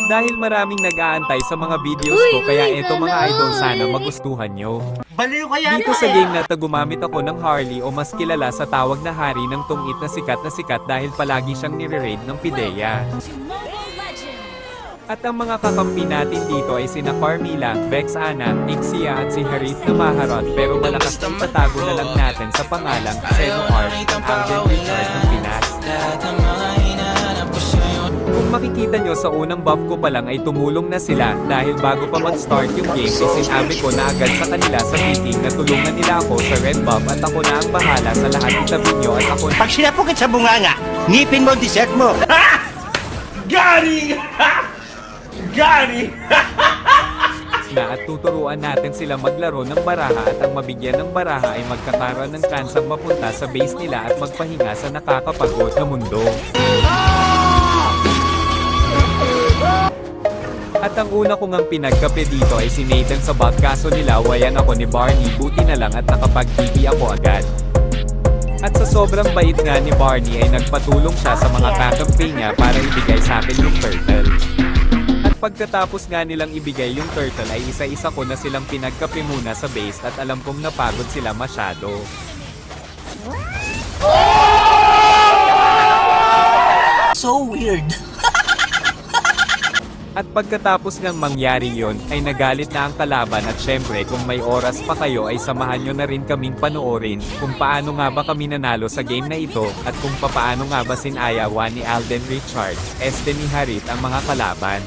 Dahil maraming nag-aantay sa mga videos ko kaya ito mga idol sana magustuhan nyo. Baliw kaya Dito sa game na to gumamit ako ng Harley o mas kilala sa tawag na hari ng tungit na sikat dahil palagi siyang nire-raid ng Pidea. At ang mga kakampi natin dito ay sina Carmilla, Vex Ana, Ixia at si Harith na Maharot pero malakas na ipatago na lang natin sa pangalang Zeno Art ang Alden Richard ng Pinas. Kung makikita nyo sa unang buff ko pa lang ay tumulong na sila dahil bago pa mag-start yung game ay sinabi ko na agad sa kanila sa meeting na tulungan nila ako sa red buff at ako na ang bahala sa lahat itabi nyo at ako Pag sinapukit sa bunganga, ngipin mo ang dessert mo. Ha! Galing! Galing! na at tuturuan natin sila maglaro ng baraha at ang mabigyan ng baraha ay magkakaroon ng kansang mapunta sa base nila at magpahinga sa nakakapagod na mundo. At ang una ko ngang pinagkape dito ay si Nathan sa bot kaso nilawayan ako ni Barney buti na lang at nakapag-TV ako agad. At sa sobrang bait nga ni Barney ay nagpatulong siya sa mga kakampi niya para ibigay sa akin yung turtle. At pagkatapos nga nilang ibigay yung turtle ay isa-isa ko na silang pinagkape muna sa base at alam kong napagod sila masyado. So weird. At pagkatapos ng mangyari yon, ay nagalit na ang kalaban at syempre kung may oras pa kayo ay samahan nyo na rin kaming panoorin kung paano nga ba kami nanalo sa game na ito at kung paano nga ba sinayawan ni Alden Richard, ni Harith ang mga kalaban.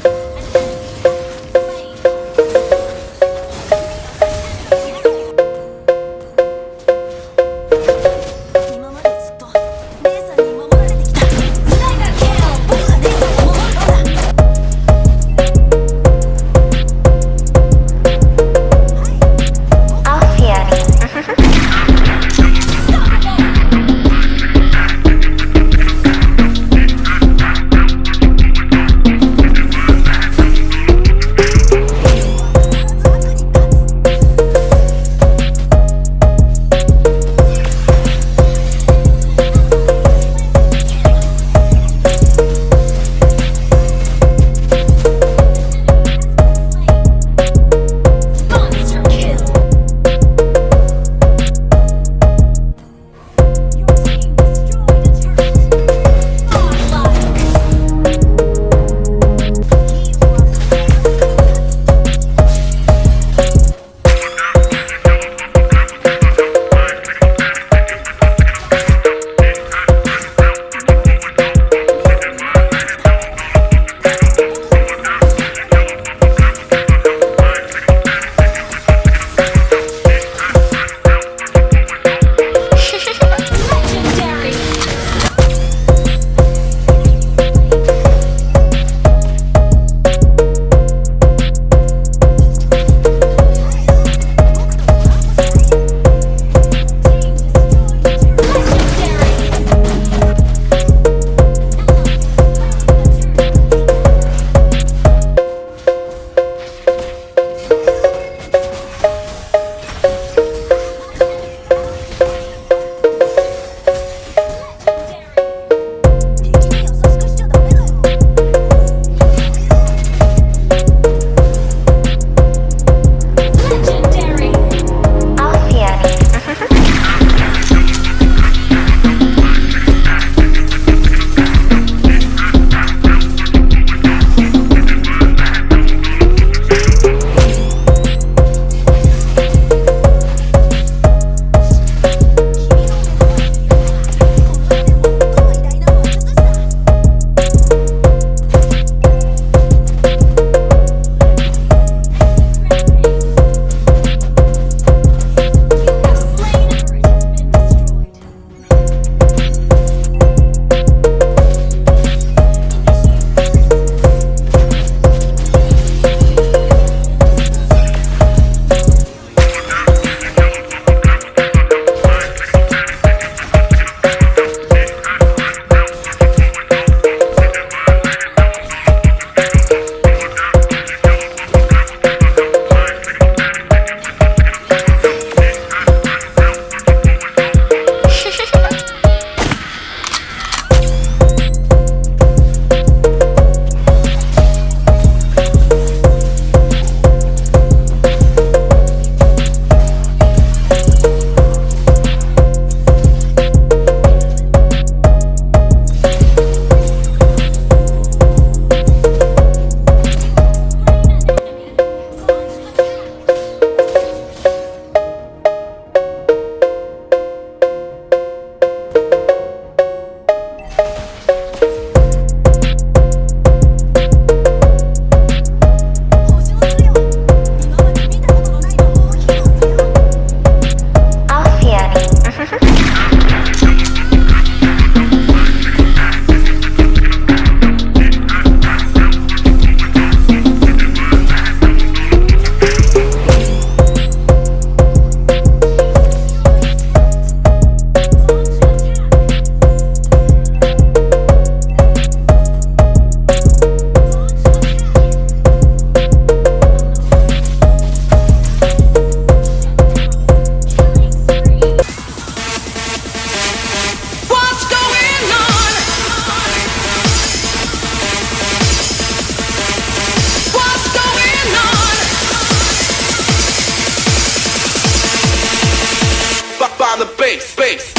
on the bass, bass.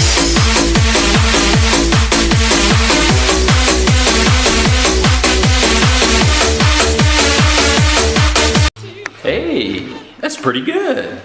Hey, that's pretty good.